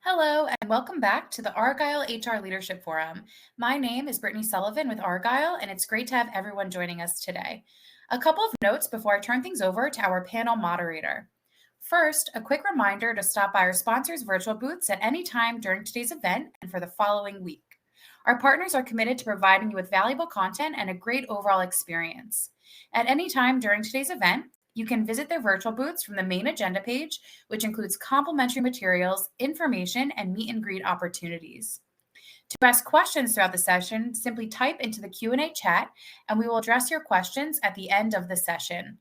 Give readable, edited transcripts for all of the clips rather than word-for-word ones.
Hello, and welcome back to the Argyle HR Leadership Forum. My name is Brittany Sullivan with Argyle, and it's great to have everyone joining us today. A couple of notes before I turn things over to our panel moderator. First, a quick reminder to stop by our sponsors' virtual booths at any time during today's event and for the following week. Our partners are committed to providing you with valuable content and a great overall experience. At any time during today's event, you can visit their virtual booths from the main agenda page, which includes complimentary materials, information, and meet and greet opportunities. To ask questions throughout the session, simply type into the Q&A chat, and we will address your questions at the end of the session.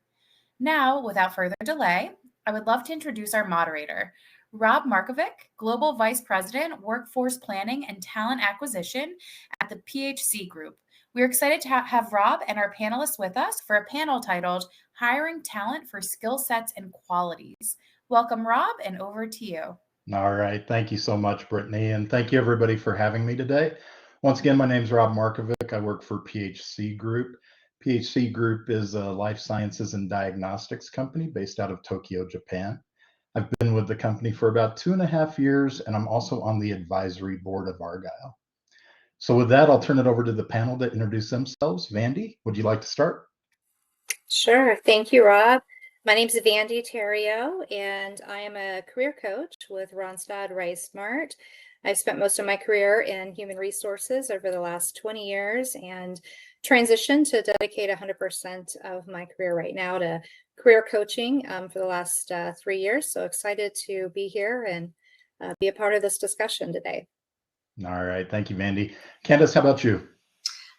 Now, without further delay, I would love to introduce our moderator, Rob Markovic, Global Vice President, Workforce Planning and Talent Acquisition at the PHC Group. We're excited to have Rob and our panelists with us for a panel titled Hiring Talent for Skillsets and Qualities. Welcome, Rob, and over to you. All right. Thank you so much, Brittany. And thank you, everybody, for having me today. Once again, my name is Rob Markovic. I work for PHC Group. PHC Group is a life sciences and diagnostics company based out of Tokyo, Japan. I've been with the company for about 2.5 years, and I'm also on the advisory board of Argyle. So with that, I'll turn it over to the panel to introduce themselves. Vandy, would you like to start? Sure. Thank you, Rob. My name is Vandy Terrio, and I am a career coach with Ronstadt RiceSmart. I've spent most of my career in human resources over the last 20 years and transitioned to dedicate 100% of my career right now to career coaching for the last 3 years. So excited to be here and be a part of this discussion today. All right. Thank you, Vandy. Candace, how about you?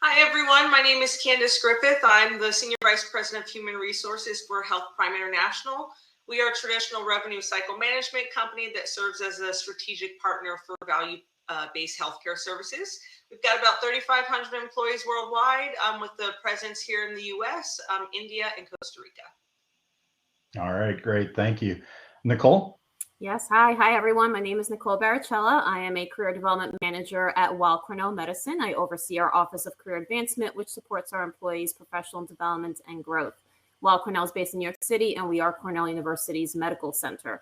Hi, everyone. My name is Candace Griffith. I'm the Senior Vice President of Human Resources for Health Prime International. We are a traditional revenue cycle management company that serves as a strategic partner for value-based healthcare services. We've got about 3,500 employees worldwide with the presence here in the U.S., India, and Costa Rica. All right, great. Thank you. Nicole? Yes. Hi, everyone. My name is Nicole Baricella. I am a career development manager at Weill Cornell Medicine. I oversee our Office of Career Advancement, which supports our employees' professional development and growth. Weill Cornell is based in New York City, and we are Cornell University's medical center.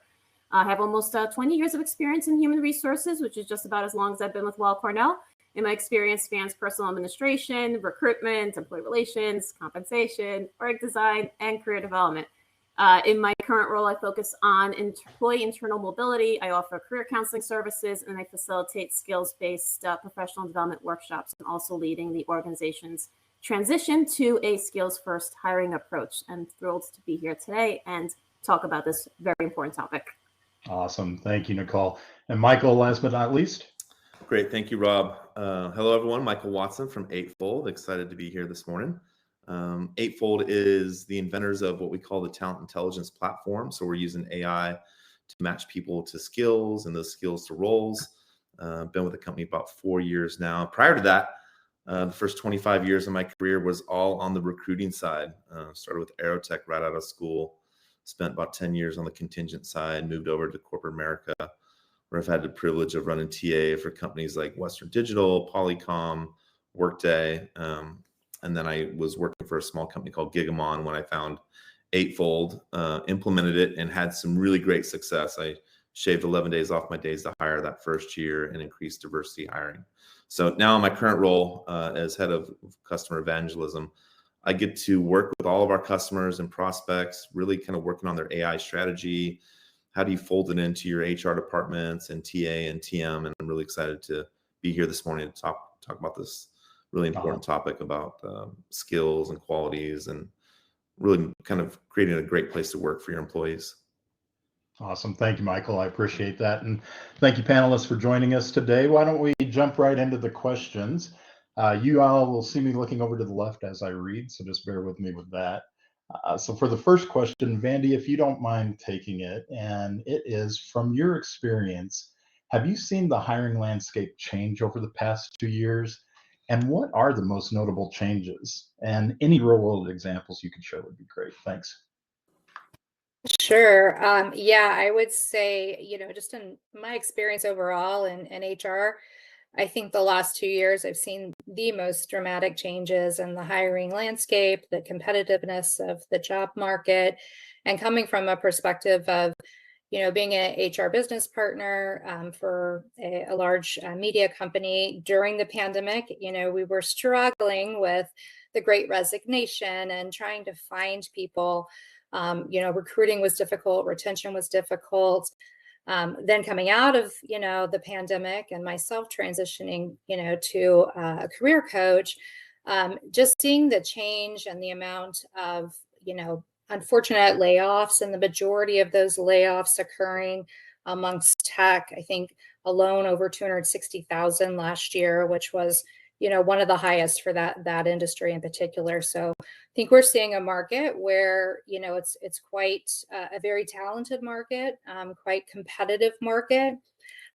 I have almost 20 years of experience in human resources, which is just about as long as I've been with Weill Cornell. And my experience spans personal administration, recruitment, employee relations, compensation, org design, and career development. In my current role, I focus on employee internal mobility. I offer career counseling services, and I facilitate skills-based professional development workshops, and also leading the organization's transition to a skills-first hiring approach. I'm thrilled to be here today and talk about this very important topic. Awesome. Thank you, Nicole. And Michael, last but not least. Great. Thank you, Rob. Hello, everyone. Michael Watson from Eightfold. Excited to be here this morning. Eightfold is the inventors of what we call the talent intelligence platform. So we're using AI to match people to skills and those skills to roles. Been with the company about 4 years now. Prior to that, the first 25 years of my career was all on the recruiting side. Started with Aerotech right out of school. Spent about 10 years on the contingent side, moved over to corporate America, where I've had the privilege of running TA for companies like Western Digital, Polycom, Workday. And then I was working for a small company called Gigamon when I found Eightfold, implemented it, and had some really great success. I shaved 11 days off my days to hire that first year and increased diversity hiring. So now in my current role as head of customer evangelism, I get to work with all of our customers and prospects, really kind of working on their AI strategy. How do you fold it into your HR departments and TA and TM? And I'm really excited to be here this morning to talk about this really important topic about skills and qualities, and really kind of creating a great place to work for your employees. Awesome. Thank you, Michael. I appreciate that. And thank you, panelists, for joining us today. Why don't we jump right into the questions? You all will see me looking over to the left as I read, so just bear with me with that. So for the first question, Vandy, if you don't mind taking it, and it is, from your experience, have you seen the hiring landscape change over the past 2 years? And what are the most notable changes? And any real-world examples you could share would be great. Thanks. Sure. Yeah, I would say, just in my experience overall in HR, I think the last 2 years I've seen the most dramatic changes in the hiring landscape, the competitiveness of the job market, and coming from a perspective of, being an HR business partner for a large media company during the pandemic, we were struggling with the Great Resignation and trying to find people. Recruiting was difficult, retention was difficult. Then coming out of, the pandemic and myself transitioning, to a career coach, just seeing the change and the amount of, unfortunate layoffs, and the majority of those layoffs occurring amongst tech. I think alone over 260,000 last year, which was, one of the highest for that industry in particular. So I think we're seeing a market where, it's quite a very talented market, quite competitive market.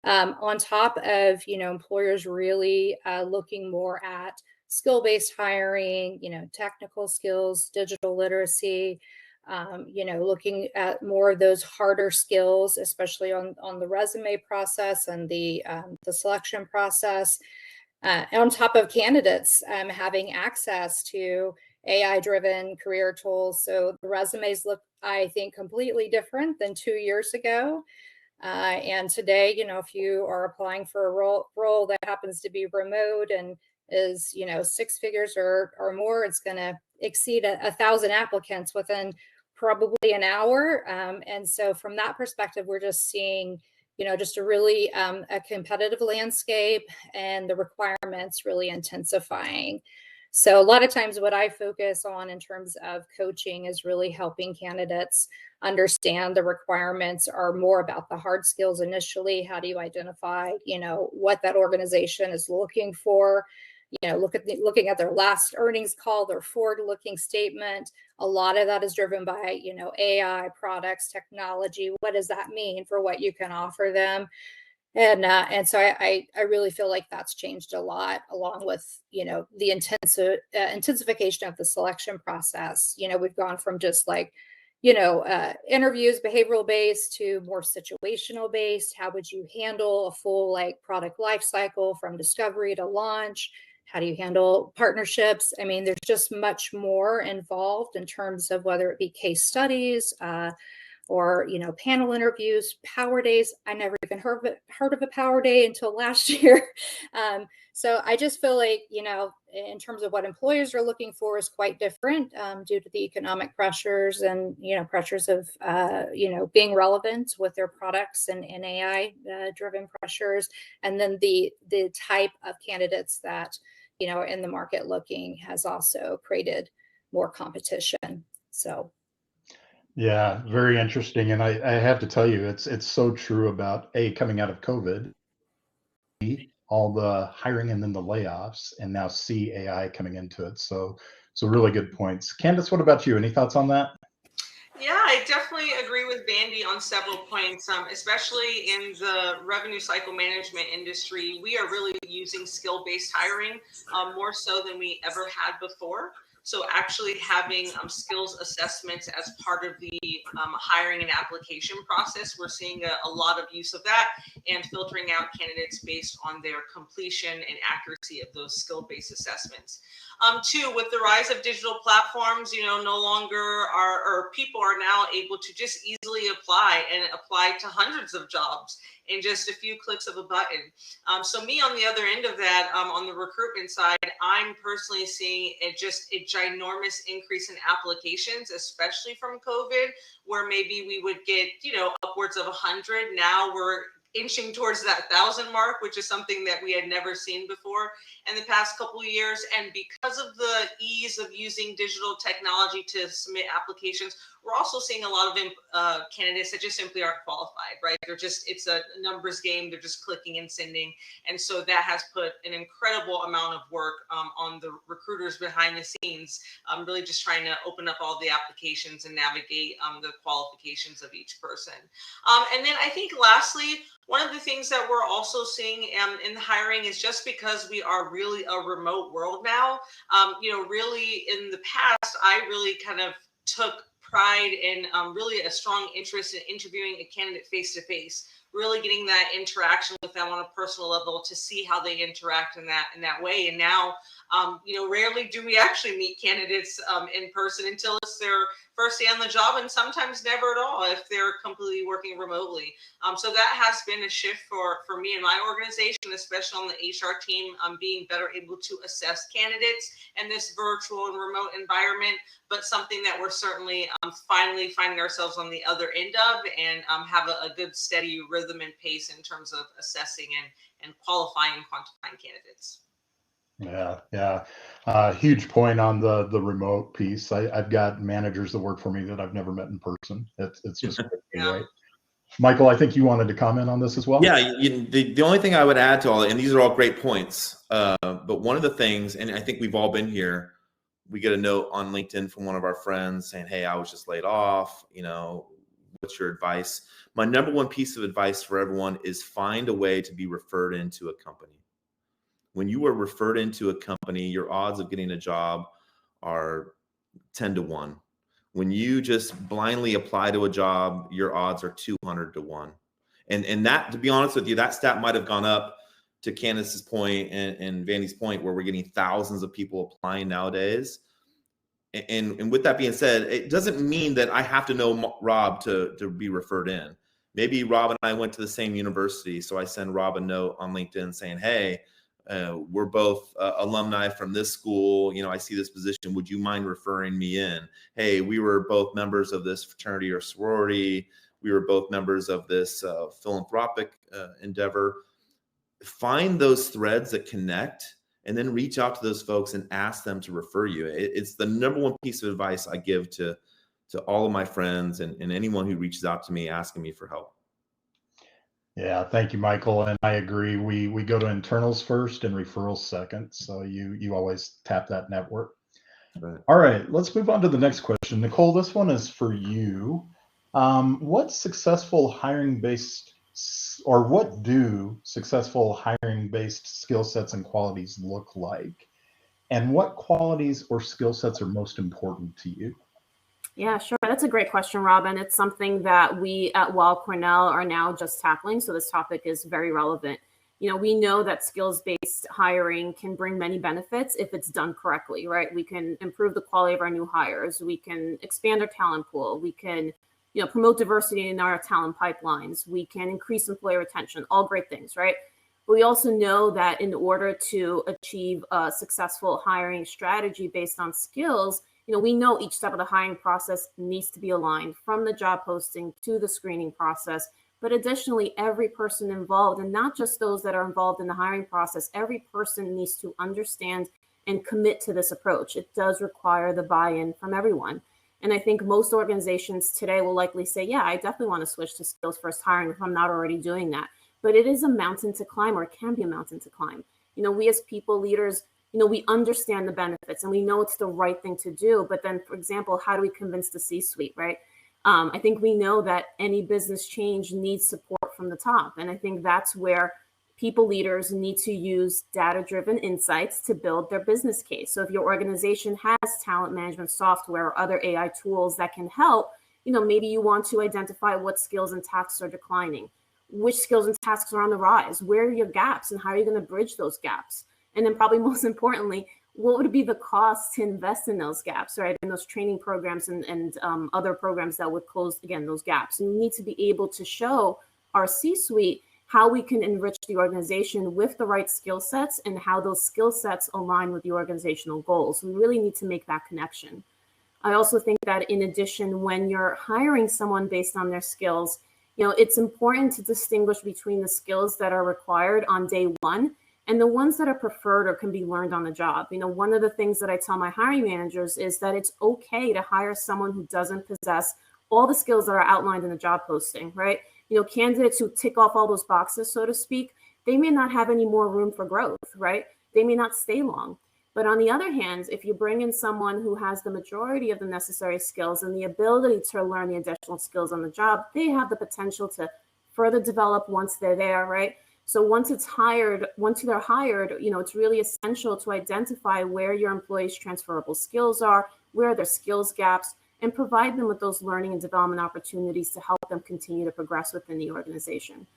On top of, employers really looking more at skill-based hiring, technical skills, digital literacy, looking at more of those harder skills, especially on the resume process and the selection process. On top of candidates having access to AI-driven career tools. So the resumes look, I think, completely different than 2 years ago. And today, if you are applying for a role that happens to be remote and is, 6 figures or more, it's going to exceed 1,000 applicants within probably an hour. And so from that perspective, we're just seeing, just a really a competitive landscape, and the requirements really intensifying. So a lot of times what I focus on in terms of coaching is really helping candidates understand the requirements are more about the hard skills initially. How do you identify, what that organization is looking for? Looking at their last earnings call, their forward-looking statement. A lot of that is driven by, AI products, technology. What does that mean for what you can offer them? And so I really feel like that's changed a lot, along with, the intensification of the selection process. We've gone from just like, interviews, behavioral based, to more situational based. How would you handle a full product life cycle from discovery to launch? How do you handle partnerships? I mean, there's just much more involved in terms of whether it be case studies, or panel interviews, power days. I never even heard of a power day until last year. So I just feel like, in terms of what employers are looking for is quite different, due to the economic pressures and, pressures of, being relevant with their products, and AI driven pressures. And then the type of candidates that, are in the market looking has also created more competition. So. Yeah, very interesting. And I have to tell you, it's so true about coming out of COVID, all the hiring and then the layoffs, and now AI coming into it. So really good points. Candace, what about you? Any thoughts on that? Yeah, I definitely agree with Vandy on several points, especially in the revenue cycle management industry. We are really using skill-based hiring more so than we ever had before. So actually having skills assessments as part of the hiring and application process, we're seeing a lot of use of that, and filtering out candidates based on their completion and accuracy of those skill-based assessments. Two, with the rise of digital platforms, no longer people are now able to just easily apply to hundreds of jobs in just a few clicks of a button. So me on the other end of that, on the recruitment side, I'm personally seeing a ginormous increase in applications, especially from COVID, where maybe we would get, upwards of 100. Now we're inching towards that 1,000 mark, which is something that we had never seen before in the past couple of years. And because of the ease of using digital technology to submit applications, we're also seeing a lot of candidates that just simply aren't qualified, right? It's a numbers game. They're just clicking and sending. And so that has put an incredible amount of work on the recruiters behind the scenes, really just trying to open up all the applications and navigate the qualifications of each person. And then I think lastly, one of the things that we're also seeing in the hiring is just because we are really a remote world now, really in the past, I really kind of took pride in really a strong interest in interviewing a candidate face-to-face, really getting that interaction with them on a personal level to see how they interact in that way. And now, rarely do we actually meet candidates in person until it's their first day on the job, and sometimes never at all if they're completely working remotely. So that has been a shift for me and my organization, especially on the HR team, being better able to assess candidates in this virtual and remote environment, but something that we're certainly finally finding ourselves on the other end of, and have a good steady rhythm and pace in terms of assessing and qualifying and quantifying candidates. Yeah. Huge point on the remote piece. I've got managers that work for me that I've never met in person. It's just crazy, Yeah. right? Michael, I think you wanted to comment on this as well. Yeah, the only thing I would add to all, and these are all great points, but one of the things, and I think we've all been here, we get a note on LinkedIn from one of our friends saying, hey, I was just laid off, what's your advice? My number one piece of advice for everyone is find a way to be referred into a company. When you are referred into a company, your odds of getting a job are 10 to 1. When you just blindly apply to a job, your odds are 200 to 1. And that, to be honest with you, that stat might have gone up to Candace's point and Vandy's point, where we're getting thousands of people applying nowadays. And with that being said, it doesn't mean that I have to know Rob to be referred in. Maybe Rob and I went to the same university, so I send Rob a note on LinkedIn saying, hey, we're both alumni from this school. I see this position. Would you mind referring me in? Hey, we were both members of this fraternity or sorority. We were both members of this philanthropic endeavor. Find those threads that connect, and then reach out to those folks and ask them to refer you. It's the number one piece of advice I give to all of my friends and anyone who reaches out to me asking me for help. Yeah, thank you, Michael. And I agree. We go to internals first and referrals second. So you always tap that network. Right. All right, let's move on to the next question. Nicole, this one is for you. What do successful hiring-based skill sets and qualities look like? And what qualities or skill sets are most important to you? Yeah, sure. That's a great question, Robin. It's something that we at Weill Cornell are now just tackling. So this topic is very relevant. We know that skills-based hiring can bring many benefits if it's done correctly, right? We can improve the quality of our new hires. We can expand our talent pool. We can, promote diversity in our talent pipelines. We can increase employee retention, all great things, right? But we also know that in order to achieve a successful hiring strategy based on skills, we know each step of the hiring process needs to be aligned, from the job posting to the screening process. But additionally, every person involved, and not just those that are involved in the hiring process, every person needs to understand and commit to this approach. It does require the buy-in from everyone. And I think most organizations today will likely say, yeah, I definitely want to switch to skills first hiring if I'm not already doing that. But it is a mountain to climb, or it can be a mountain to climb. We as people leaders, we understand the benefits and we know it's the right thing to do. But then, for example, how do we convince the C-suite, right? I think we know that any business change needs support from the top. And I think that's where people leaders need to use data-driven insights to build their business case. So if your organization has talent management software or other AI tools that can help, maybe you want to identify what skills and tasks are declining, which skills and tasks are on the rise, where are your gaps, and how are you going to bridge those gaps? And then probably most importantly, what would be the cost to invest in those gaps, right? And those training programs and other programs that would close, again, those gaps. And we need to be able to show our C-suite how we can enrich the organization with the right skill sets and how those skill sets align with the organizational goals. We really need to make that connection. I also think that in addition, when you're hiring someone based on their skills, it's important to distinguish between the skills that are required on day one and the ones that are preferred or can be learned on the job. One of the things that I tell my hiring managers is that it's okay to hire someone who doesn't possess all the skills that are outlined in the job posting, right? Candidates who tick off all those boxes, so to speak, they may not have any more room for growth, right? They may not stay long. But on the other hand, if you bring in someone who has the majority of the necessary skills and the ability to learn the additional skills on the job, they have the potential to further develop once they're there, right? So once they're hired, it's really essential to identify where your employees' transferable skills are, where are their skills gaps, and provide them with those learning and development opportunities to help them continue to progress within the organization.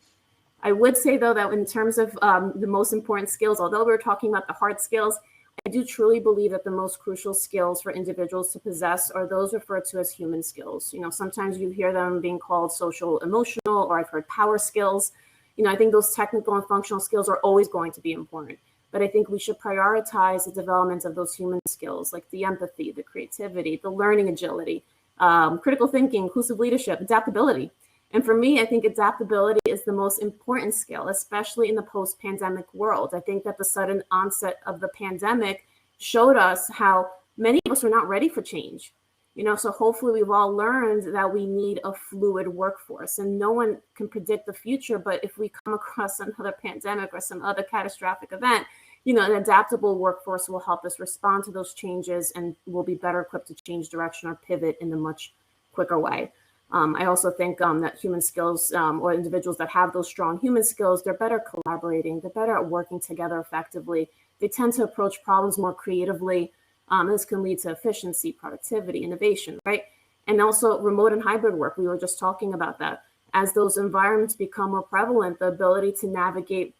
I would say, though, that in terms of the most important skills, although we're talking about the hard skills, I do truly believe that the most crucial skills for individuals to possess are those referred to as human skills. Sometimes you hear them being called social emotional, or I've heard power skills. I think those technical and functional skills are always going to be important, but I think we should prioritize the development of those human skills, like the empathy, the creativity, the learning agility, critical thinking, inclusive leadership, adaptability. And for me, I think adaptability is the most important skill, especially in the post-pandemic world. I think that the sudden onset of the pandemic showed us how many of us were not ready for change. So hopefully we've all learned that we need a fluid workforce, and no one can predict the future. But if we come across another pandemic or some other catastrophic event, an adaptable workforce will help us respond to those changes, and we'll be better equipped to change direction or pivot in a much quicker way. I also think that human skills, or individuals that have those strong human skills, they're better collaborating, they're better at working together effectively. They tend to approach problems more creatively. This can lead to efficiency, productivity, innovation, right? And also remote and hybrid work. We were just talking about that. As those environments become more prevalent, the ability to navigate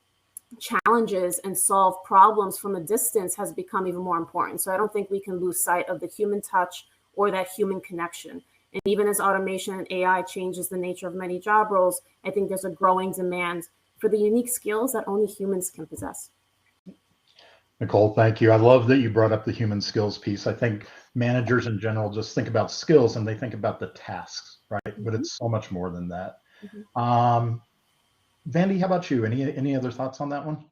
challenges and solve problems from a distance has become even more important. So I don't think we can lose sight of the human touch or that human connection. And even as automation and AI changes the nature of many job roles, I think there's a growing demand for the unique skills that only humans can possess. Nicole, thank you. I love that you brought up the human skills piece. I think managers in general just think about skills and they think about the tasks, right? Mm-hmm. But it's so much more than that. Mm-hmm. Vandy, how about you? Any other thoughts on that one?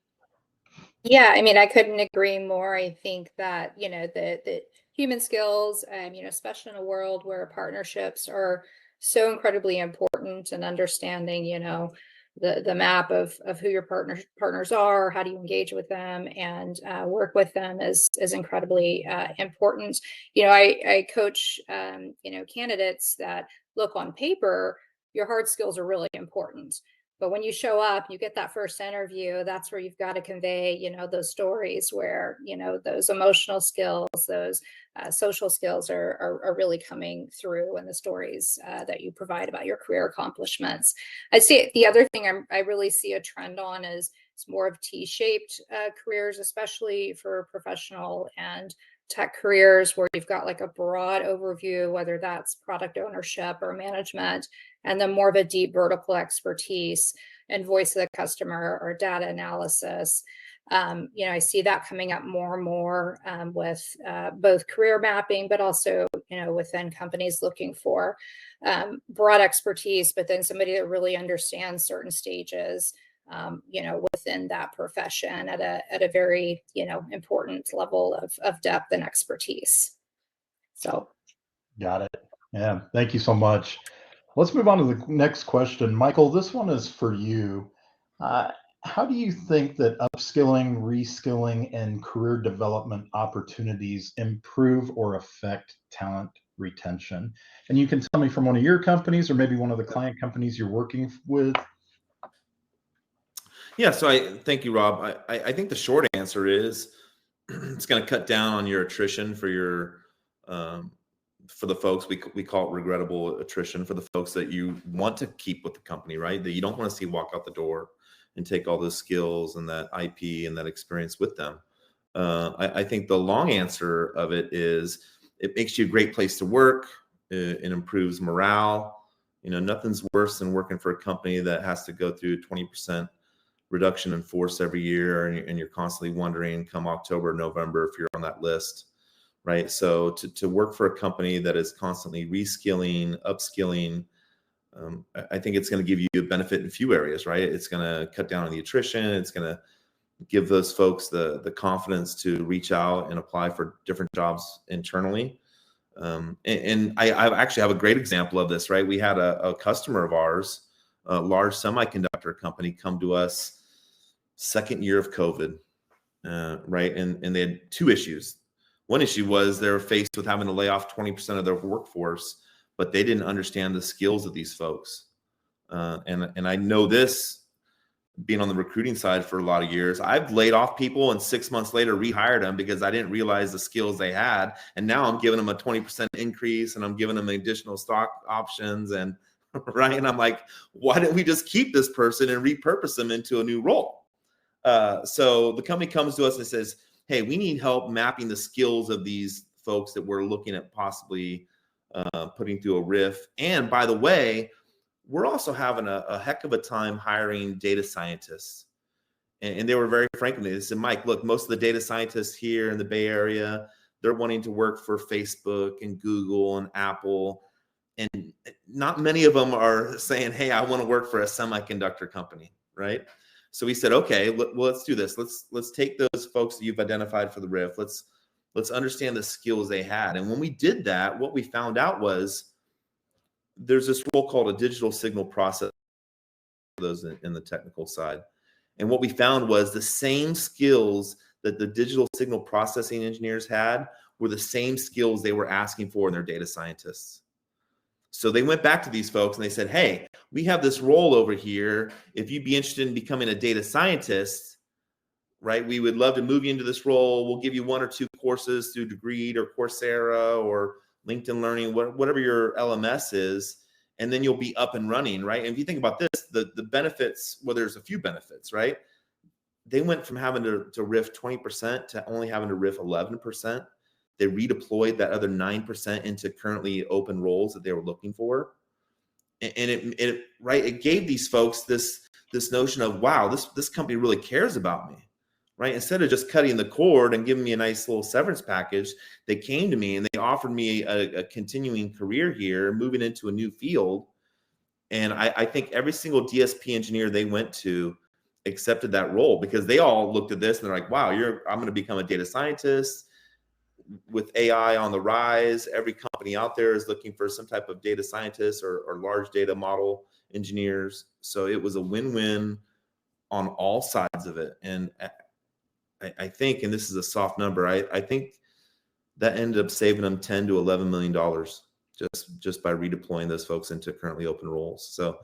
Yeah, I couldn't agree more. I think that, the human skills, especially in a world where partnerships are so incredibly important, and understanding, the map of who your partners are, how do you engage with them and work with them is incredibly important. I coach, candidates that look on paper, your hard skills are really important. But when you show up, you get that first interview, that's where you've got to convey, those stories where, those emotional skills, those social skills are really coming through, and the stories that you provide about your career accomplishments. I see the other thing I really see a trend on is it's more of T-shaped careers, especially for professional and tech careers, where you've got like a broad overview, whether that's product ownership or management, and then more of a deep vertical expertise and voice of the customer or data analysis. I see that coming up more and more with both career mapping, but also, within companies looking for broad expertise, but then somebody that really understands certain stages, within that profession at a very, important level of depth and expertise. So. Got it. Yeah. Thank you so much. Let's move on to the next question. Michael, this one is for you. How do you think that upskilling, reskilling, and career development opportunities improve or affect talent retention? And you can tell me from one of your companies or maybe one of the client companies you're working with. Yeah, so thank you, Rob. I think the short answer is it's going to cut down on your attrition for your for the folks we call it regrettable attrition, for the folks that you want to keep with the company, right? That you don't want to see walk out the door and take all those skills and that IP and that experience with them. I think the long answer of it is it makes you a great place to work. It improves morale. Nothing's worse than working for a company that has to go through 20% reduction in force every year, and you're constantly wondering come October, November if you're on that list, right? So to work for a company that is constantly reskilling, upskilling, I think it's going to give you a benefit in a few areas, right? It's going to cut down on the attrition. It's going to give those folks the confidence to reach out and apply for different jobs internally. And I actually have a great example of this, right? We had a customer of ours, a large semiconductor company, come to us second year of COVID, right? And they had two issues. One issue was they were faced with having to lay off 20% of their workforce, but they didn't understand the skills of these folks. And I know this, being on the recruiting side for a lot of years, I've laid off people and 6 months later rehired them because I didn't realize the skills they had. And now I'm giving them a 20% increase and I'm giving them additional stock options and right. And I'm like, why didn't we just keep this person and repurpose them into a new role? So the company comes to us and says, hey, we need help mapping the skills of these folks that we're looking at possibly putting through a RIF. And by the way, we're also having a heck of a time hiring data scientists. And they were very frank with me. They said, Mike, look, most of the data scientists here in the Bay Area, they're wanting to work for Facebook and Google and Apple. And not many of them are saying, hey, I want to work for a semiconductor company, right? So we said, okay, well, let's do this. Let's take those folks that you've identified for the RIF. Let's understand the skills they had. And when we did that, what we found out was there's this role called a digital signal processor, those in the technical side. And what we found was the same skills that the digital signal processing engineers had were the same skills they were asking for in their data scientists. So they went back to these folks and they said, hey, we have this role over here. If you'd be interested in becoming a data scientist, right, we would love to move you into this role. We'll give you 1 or 2 courses through Degreed or Coursera or LinkedIn Learning, whatever your LMS is, and then you'll be up and running, right? And if you think about this, the benefits, well, there's a few benefits, right? They went from having to RIF 20% to only having to RIF 11%. They redeployed that other 9% into currently open roles that they were looking for. And it gave these folks this notion of, wow, this company really cares about me, right? Instead of just cutting the cord and giving me a nice little severance package, they came to me and they offered me a continuing career here, moving into a new field. And I think every single DSP engineer they went to accepted that role because they all looked at this and they're like, wow, I'm going to become a data scientist. With AI on the rise, every company out there is looking for some type of data scientists or large data model engineers. So it was a win-win on all sides of it. And I think, and this is a soft number, I think that ended up saving them $10 to $11 million just by redeploying those folks into currently open roles. So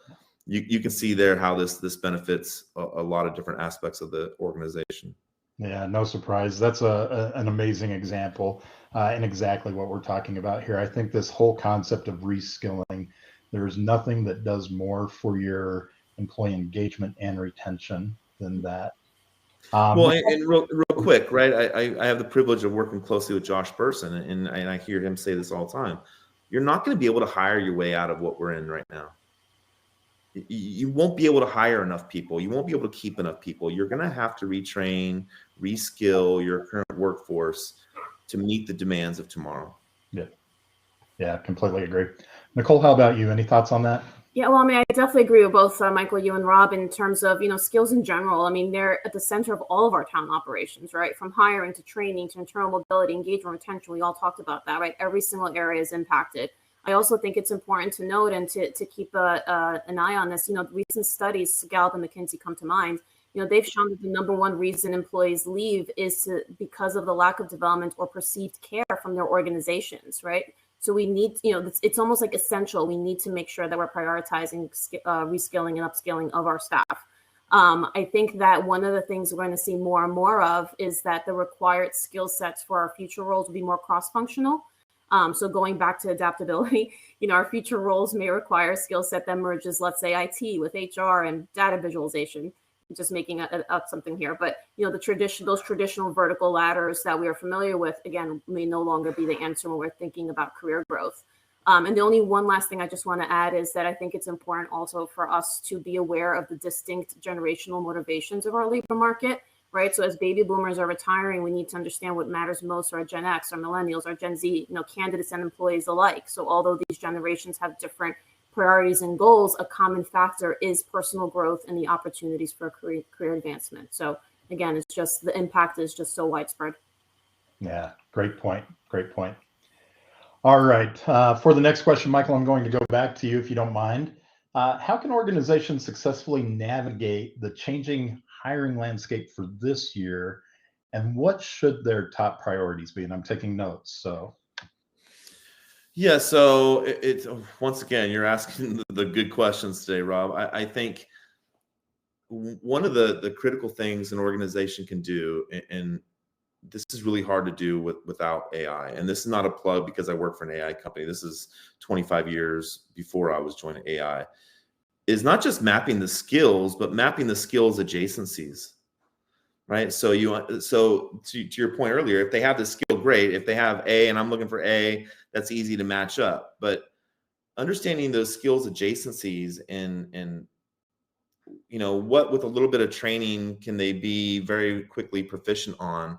you can see there how this benefits a lot of different aspects of the organization. Yeah, no surprise. That's an amazing example and exactly what we're talking about here. I think this whole concept of reskilling, there's nothing that does more for your employee engagement and retention than that. Well, and real quick, right? I have the privilege of working closely with Josh Burson, and I hear him say this all the time. You're not going to be able to hire your way out of what we're in right now. You won't be able to hire enough people. You won't be able to keep enough people. You're going to have to retrain, reskill your current workforce to meet the demands of tomorrow. Yeah, completely agree. Nicole, how about you? Any thoughts on that? Yeah, well, I mean, I definitely agree with both Michael, you and Rob in terms of, skills in general. I mean, they're at the center of all of our talent operations, right? From hiring to training to internal mobility, engagement, retention. We all talked about that, right? Every single area is impacted. I also think it's important to note and to keep an eye on this. Recent studies, Gallup and McKinsey come to mind. They've shown that the number one reason employees leave is because of the lack of development or perceived care from their organizations, right? So we need, it's almost like essential. We need to make sure that we're prioritizing reskilling and upskilling of our staff. I think that one of the things we're going to see more and more of is that the required skill sets for our future roles will be more cross-functional. So going back to adaptability, our future roles may require a skill set that merges, let's say, IT with HR and data visualization. I'm just making up something here, but those traditional vertical ladders that we are familiar with, again, may no longer be the answer when we're thinking about career growth. And the only one last thing I just want to add is that I think it's important also for us to be aware of the distinct generational motivations of our labor market. Right. So as baby boomers are retiring, we need to understand what matters most are our Gen X, our millennials, our Gen Z, candidates and employees alike. So although these generations have different priorities and goals, a common factor is personal growth and the opportunities for career advancement. So again, it's just the impact is just so widespread. Yeah, great point. Great point. All right. For the next question, Michael, I'm going to go back to you if you don't mind. How can organizations successfully navigate the changing hiring landscape for this year, and what should their top priorities be? And I'm taking notes. So, yeah. So it's once again, you're asking the good questions today, Rob. I think one of the critical things an organization can do, and this is really hard to do without AI. And this is not a plug because I work for an AI company. This is 25 years before I was joining AI. Is not just mapping the skills, but mapping the skills adjacencies. right? So to your point earlier, if they have the skill, great. If they have A and I'm looking for A, that's easy to match up. But understanding those skills adjacencies and what with a little bit of training can they be very quickly proficient on,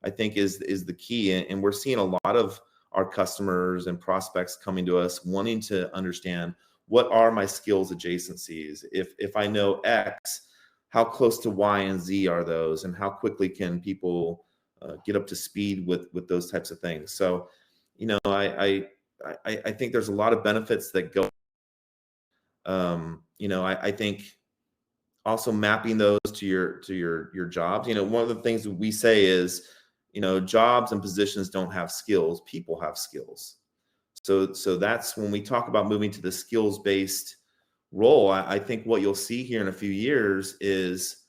I think is the key. And we're seeing a lot of our customers and prospects coming to us wanting to understand, what are my skills adjacencies? If I know X, how close to Y and Z are those, and how quickly can people get up to speed with those types of things? So, I think there's a lot of benefits that go. I think also mapping those to your jobs. One of the things that we say is, jobs and positions don't have skills, people have skills. So that's when we talk about moving to the skills-based role. I think what you'll see here in a few years is,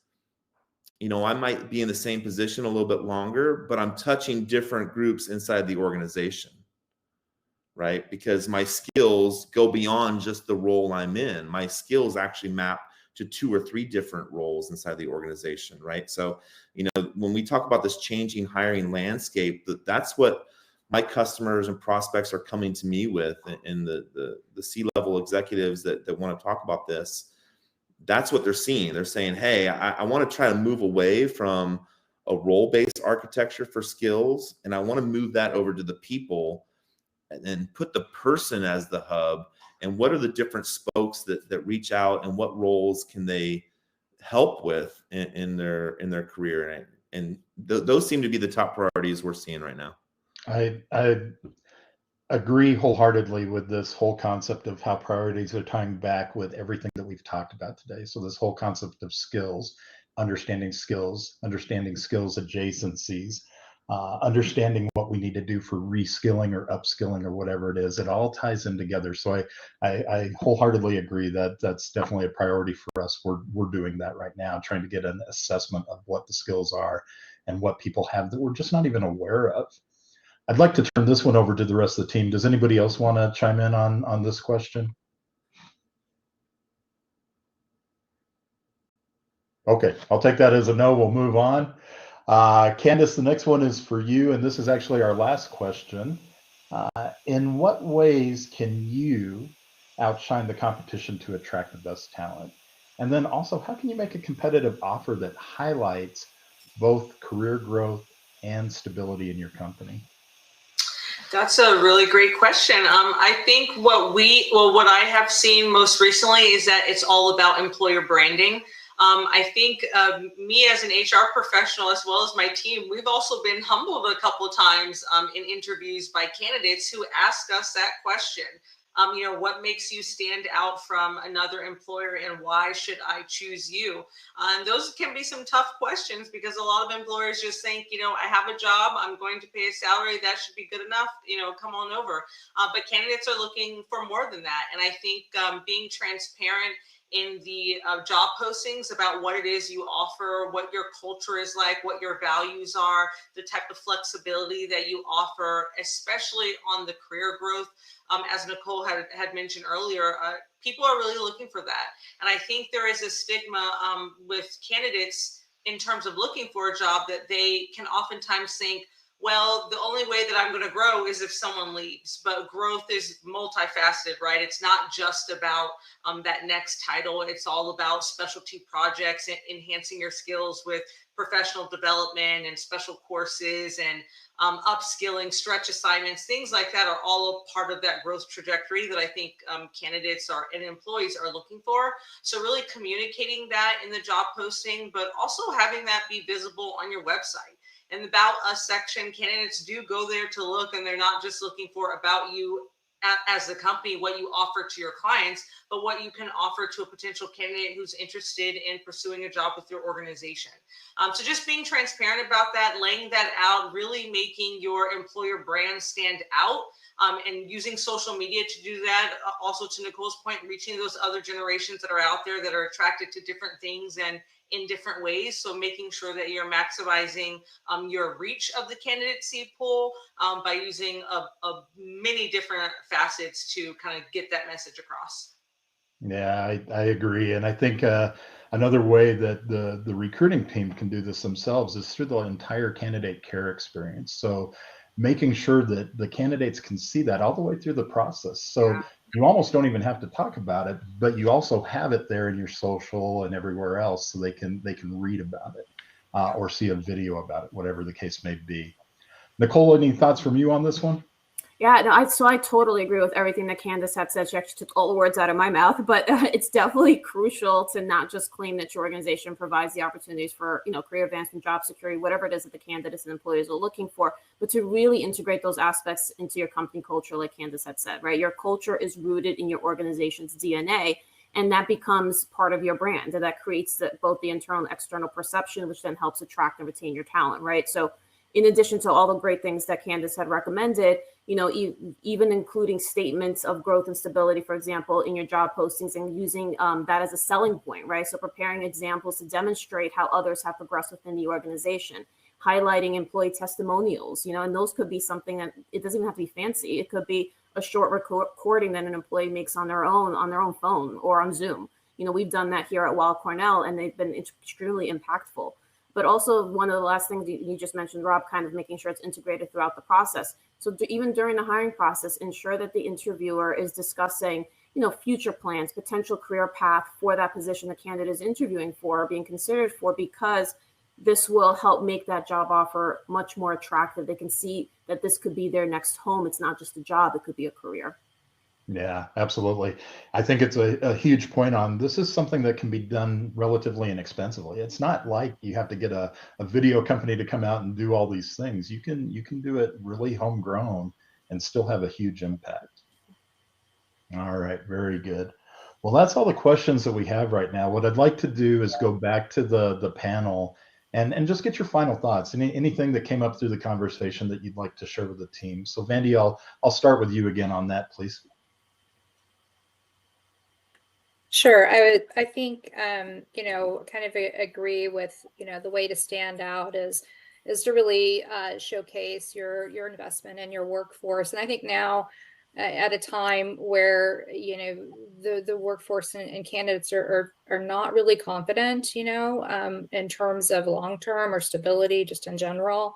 I might be in the same position a little bit longer, but I'm touching different groups inside the organization, right? Because my skills go beyond just the role I'm in. My skills actually map to 2 or 3 different roles inside the organization, right? So, when we talk about this changing hiring landscape, that's what my customers and prospects are coming to me with, and the C-level executives that want to talk about this. That's what they're seeing. They're saying, hey, I want to try to move away from a role-based architecture for skills, and I want to move that over to the people and put the person as the hub. And what are the different spokes that reach out, and what roles can they help with in their career? And those seem to be the top priorities we're seeing right now. I agree wholeheartedly with this whole concept of how priorities are tying back with everything that we've talked about today. So this whole concept of skills, understanding skills adjacencies, understanding what we need to do for reskilling or upskilling or whatever it is, it all ties in together. So I wholeheartedly agree that that's definitely a priority for us. We're doing that right now, trying to get an assessment of what the skills are and what people have that we're just not even aware of. I'd like to turn this one over to the rest of the team. Does anybody else want to chime in on this question? Okay, I'll take that as a no. We'll move on. Candace, the next one is for you, and this is actually our last question. In what ways can you outshine the competition to attract the best talent? And then also, how can you make a competitive offer that highlights both career growth and stability in your company? That's a really great question. I think what I have seen most recently is that it's all about employer branding. I think me as an HR professional, as well as my team, we've also been humbled a couple of times in interviews by candidates who ask us that question. What makes you stand out from another employer, and why should I choose you? And those can be some tough questions, because a lot of employers just think, I have a job, I'm going to pay a salary, that should be good enough, come on over. But candidates are looking for more than that. And I think being transparent in the job postings about what it is you offer, what your culture is like, what your values are, the type of flexibility that you offer, especially on the career growth. As Nicole had mentioned earlier, people are really looking for that. And I think there is a stigma with candidates in terms of looking for a job, that they can oftentimes think, well, the only way that I'm going to grow is if someone leaves. But growth is multifaceted, right? It's not just about that next title. It's all about specialty projects and enhancing your skills with professional development and special courses and upskilling, stretch assignments, things like that are all a part of that growth trajectory that I think candidates and employees are looking for. So really communicating that in the job posting, but also having that be visible on your website. In the About Us section, candidates do go there to look, and they're not just looking for about you as a company, what you offer to your clients, but what you can offer to a potential candidate who's interested in pursuing a job with your organization. So just being transparent about that, laying that out, really making your employer brand stand out, and using social media to do that. Also, to Nicole's point, reaching those other generations that are out there that are attracted to different things and in different ways. So making sure that you're maximizing your reach of the candidacy pool by using many different facets to kind of get that message across. Yeah, I agree. And I think another way that the recruiting team can do this themselves is through the entire candidate care experience. So making sure that the candidates can see that all the way through the process. So you almost don't even have to talk about it, but you also have it there in your social and everywhere else so they can read about it or see a video about it, whatever the case may be. Nicole, any thoughts from you on this one? Yeah, no, so I totally agree with everything that Candace had said. She actually took all the words out of my mouth, but it's definitely crucial to not just claim that your organization provides the opportunities for, career advancement, job security, whatever it is that the candidates and employees are looking for, but to really integrate those aspects into your company culture, like Candace had said, right? Your culture is rooted in your organization's DNA, and that becomes part of your brand, and that creates both the internal and external perception, which then helps attract and retain your talent, right? So in addition to all the great things that Candace had recommended, even including statements of growth and stability, for example, in your job postings, and using that as a selling point, right? So preparing examples to demonstrate how others have progressed within the organization, highlighting employee testimonials, and those could be something that it doesn't even have to be fancy. It could be a short recording that an employee makes on their own phone or on Zoom. We've done that here at Weill Cornell, and they've been extremely impactful. But also, one of the last things you just mentioned, Rob, kind of making sure it's integrated throughout the process. So even during the hiring process, ensure that the interviewer is discussing, future plans, potential career path for that position the candidate is interviewing for, or being considered for, because this will help make that job offer much more attractive. They can see that this could be their next home. It's not just a job, it could be a career. Yeah, absolutely. I think it's a huge point on this is something that can be done relatively inexpensively. It's not like you have to get a video company to come out and do all these things. You can do it really homegrown and still have a huge impact. All right, very good. Well, that's all the questions that we have right now. What I'd like to do is go back to the panel and just get your final thoughts. Anything that came up through the conversation that you'd like to share with the team. So Vandy, I'll start with you again on that, please. Sure. I think, kind of agree with, the way to stand out is to really showcase your investment in your workforce. And I think now at a time where, the workforce and candidates are not really confident, in terms of long-term or stability, just in general,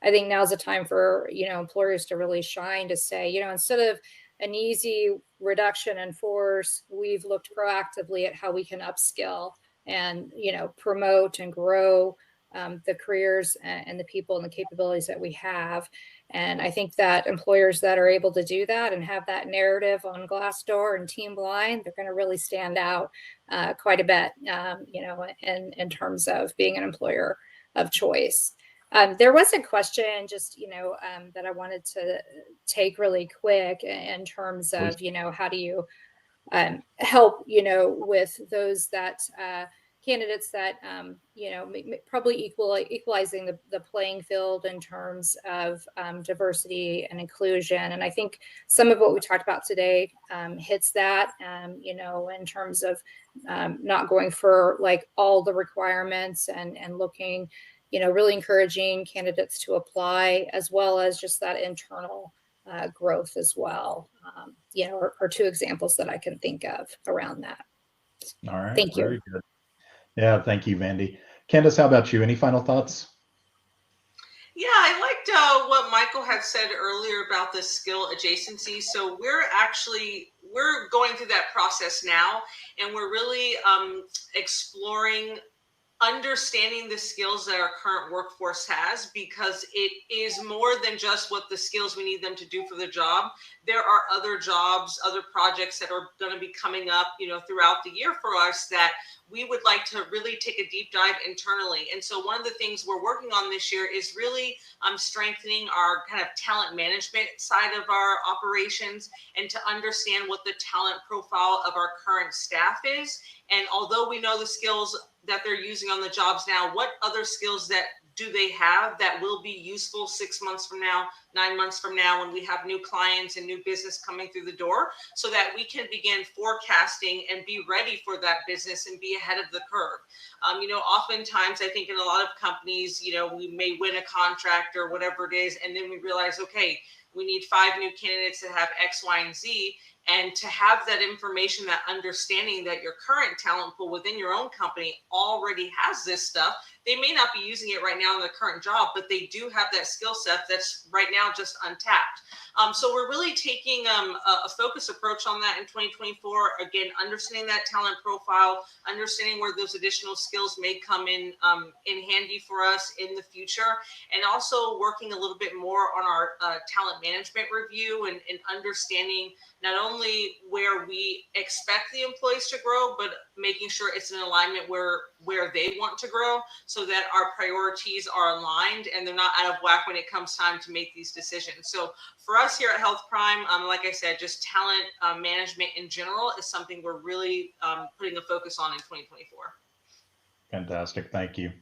I think now's the time for, employers to really shine, to say, instead of an easy reduction in force, we've looked proactively at how we can upskill and, promote and grow the careers and the people and the capabilities that we have. And I think that employers that are able to do that and have that narrative on Glassdoor and Team Blind, they're going to really stand out quite a bit, in terms of being an employer of choice. There was a question just, that I wanted to take really quick in terms of, how do you help, with those that candidates that, probably equalizing the playing field in terms of diversity and inclusion. And I think some of what we talked about today hits that, in terms of not going for like all the requirements and looking, really encouraging candidates to apply, as well as just that internal growth as well, or two examples that I can think of around that. All right. Thank you. Very good. Yeah, thank you, Vandy. Candace, how about you? Any final thoughts? Yeah, I liked what Michael had said earlier about the skill adjacency. So we're going through that process now, and we're really exploring understanding the skills that our current workforce has, because it is more than just what the skills we need them to do for the job. There are other jobs, other projects that are going to be coming up, throughout the year for us that we would like to really take a deep dive internally. And so one of the things we're working on this year is really strengthening our kind of talent management side of our operations, and to understand what the talent profile of our current staff is. And although we know the skills that they're using on the jobs now, what other skills that do they have that will be useful 6 months from now, 9 months from now, when we have new clients and new business coming through the door, so that we can begin forecasting and be ready for that business and be ahead of the curve. Oftentimes I think in a lot of companies, we may win a contract or whatever it is, and then we realize, okay, we need 5 new candidates that have X, Y, and Z. And to have that information, that understanding that your current talent pool within your own company already has this stuff. They may not be using it right now in their current job, but they do have that skill set that's right now just untapped. So we're really taking a focused approach on that in 2024. Again, understanding that talent profile, understanding where those additional skills may come in handy for us in the future, and also working a little bit more on our talent management review and understanding not only where we expect the employees to grow, but making sure it's in alignment where they want to grow, so that our priorities are aligned and they're not out of whack when it comes time to make these decisions. So for us here at Health Prime, like I said, just talent management in general is something we're really putting a focus on in 2024. Fantastic. Thank you.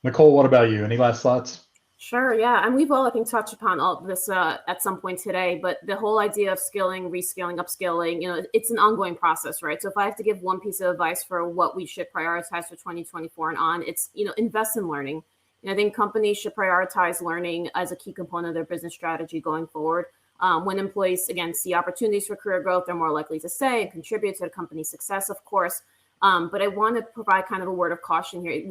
Nicole, what about you? Any last thoughts? Sure, yeah. And we've all, I think, touched upon all this at some point today, but the whole idea of skilling, reskilling, upskilling, it's an ongoing process, right? So if I have to give one piece of advice for what we should prioritize for 2024 and on, it's, invest in learning. And I think companies should prioritize learning as a key component of their business strategy going forward. When employees, again, see opportunities for career growth, they're more likely to stay and contribute to the company's success, of course. But I want to provide kind of a word of caution here.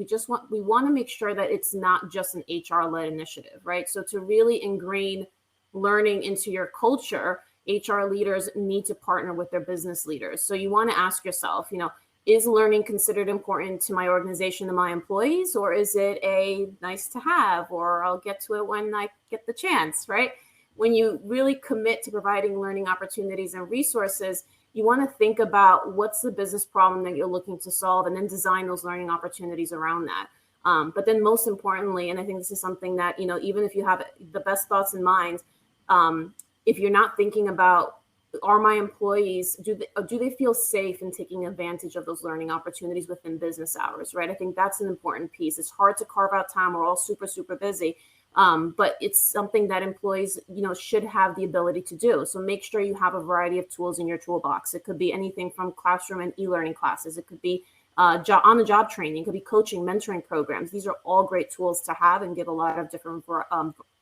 We want to make sure that it's not just an HR-led initiative, right? So to really ingrain learning into your culture, HR leaders need to partner with their business leaders. So you want to ask yourself, is learning considered important to my organization and my employees, or is it a nice to have, or I'll get to it when I get the chance, right? When you really commit to providing learning opportunities and resources, you want to think about what's the business problem that you're looking to solve, and then design those learning opportunities around that. But then most importantly, and I think this is something that, even if you have the best thoughts in mind, if you're not thinking about, are my employees, do they feel safe in taking advantage of those learning opportunities within business hours, right? I think that's an important piece. It's hard to carve out time. We're all super, super busy. But it's something that employees, should have the ability to do. So make sure you have a variety of tools in your toolbox. It could be anything from classroom and e-learning classes. It could be on-the-job training. It could be coaching, mentoring programs. These are all great tools to have and give a lot of different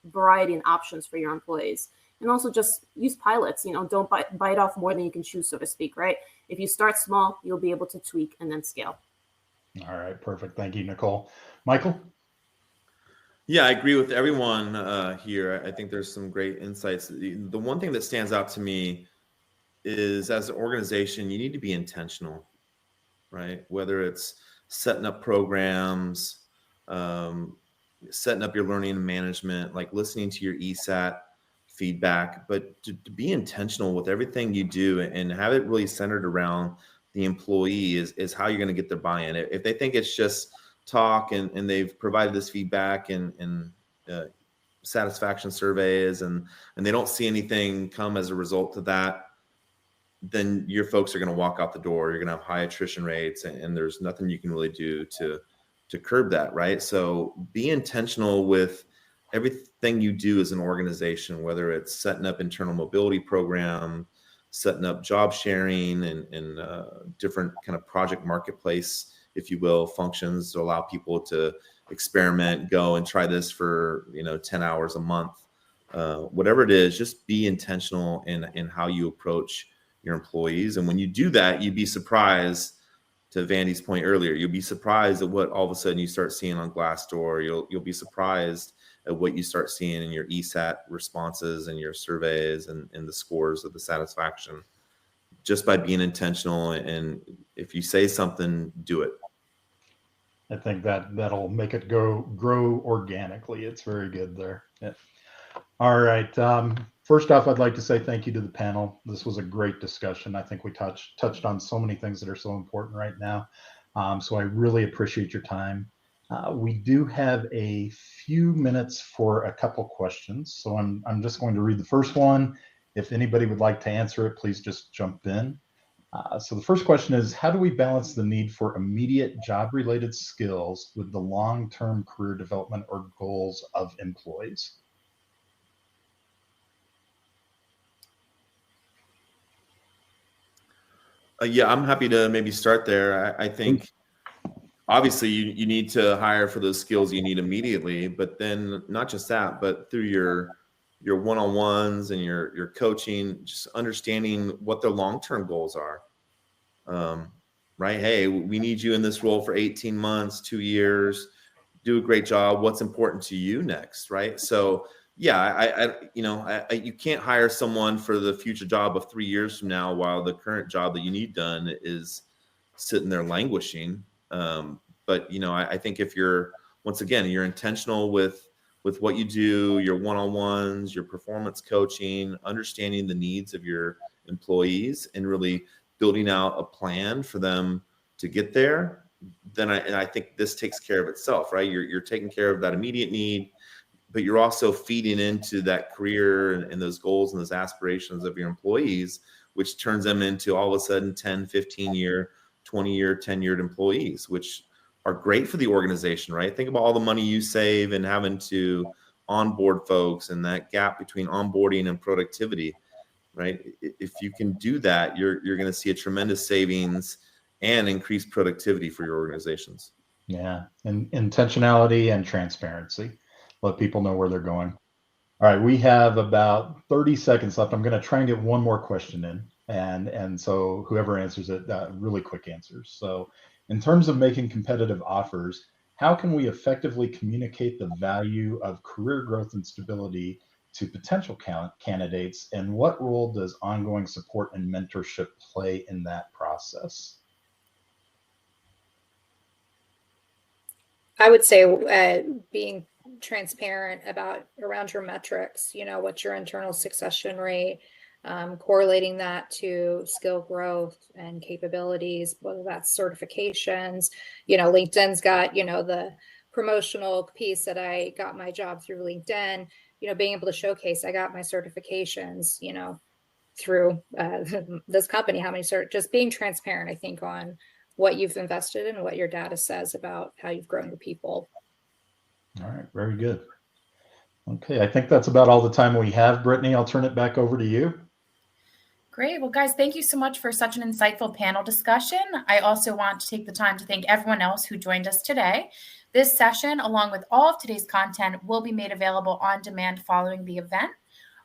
variety and options for your employees. And also just use pilots. Don't bite off more than you can chew, so to speak, right? If you start small, you'll be able to tweak and then scale. All right, perfect. Thank you, Nicole. Michael? Yeah, I agree with everyone here. I think there's some great insights. The one thing that stands out to me is, as an organization, you need to be intentional, right? Whether it's setting up programs, setting up your learning and management, like listening to your ESAT feedback, but to be intentional with everything you do and have it really centered around the employee is how you're going to get their buy-in. If they think it's just talk and they've provided this feedback and satisfaction surveys and they don't see anything come as a result of that, then your folks are going to walk out the door. You're going to have high attrition rates and there's nothing you can really do to curb that, right? So be intentional with everything you do as an organization, whether it's setting up internal mobility program, setting up job sharing and different kind of project marketplace, if you will, functions to allow people to experiment, go and try this for 10 hours a month, whatever it is. Just be intentional in how you approach your employees, and when you do that, you'd be surprised. To Vandy's point earlier, you'll be surprised at what all of a sudden you start seeing on Glassdoor. You'll be surprised at what you start seeing in your ESAT responses and your surveys and the scores of the satisfaction, just by being intentional. And if you say something, do it. I think that'll make it grow organically. It's very good there. Yeah. All right. First off, I'd like to say thank you to the panel. This was a great discussion. I think we touched on so many things that are so important right now. So I really appreciate your time. We do have a few minutes for a couple questions. So I'm just going to read the first one. If anybody would like to answer it, please just jump in. So the first question is, how do we balance the need for immediate job-related skills with the long-term career development or goals of employees? Yeah, I'm happy to maybe start there. I think obviously you need to hire for those skills you need immediately, but then not just that, but through your your one-on-ones and your coaching, just understanding what their long-term goals are. Right? Hey, we need you in this role for 18 months, 2 years, do a great job. What's important to you next? Right? So yeah, you can't hire someone for the future job of 3 years from now while the current job that you need done is sitting there languishing. But I think if you're, once again, you're intentional with what you do, your one-on-ones, your performance coaching, understanding the needs of your employees, and really building out a plan for them to get there, then I think this takes care of itself, right? You're taking care of that immediate need, but you're also feeding into that career and those goals and those aspirations of your employees, which turns them into all of a sudden 10, 15 year, 20 year, tenured employees, which are great for the organization, right? Think about all the money you save and having to onboard folks and that gap between onboarding and productivity, right? If you can do that, you're going to see a tremendous savings and increased productivity for your organizations. Yeah, and intentionality and transparency. Let people know where they're going. All right, we have about 30 seconds left. I'm going to try and get one more question in, and so whoever answers it, really quick answers. So, in terms of making competitive offers, how can we effectively communicate the value of career growth and stability to potential candidates, and what role does ongoing support and mentorship play in that process? I would say being transparent around your metrics, what's your internal succession rate, correlating that to skill growth and capabilities, whether that's certifications. LinkedIn's got, the promotional piece that I got my job through LinkedIn, being able to showcase I got my certifications, through this company, just being transparent, I think, on what you've invested in and what your data says about how you've grown your people. All right, very good. Okay, I think that's about all the time we have. Brittany, I'll turn it back over to you. Great. Well, guys, thank you so much for such an insightful panel discussion. I also want to take the time to thank everyone else who joined us today. This session, along with all of today's content, will be made available on demand following the event.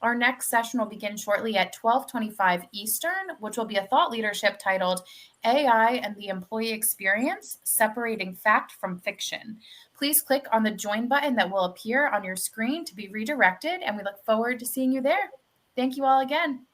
Our next session will begin shortly at 12:25 Eastern, which will be a thought leadership titled AI and the Employee Experience, Separating Fact from Fiction. Please click on the join button that will appear on your screen to be redirected, and we look forward to seeing you there. Thank you all again.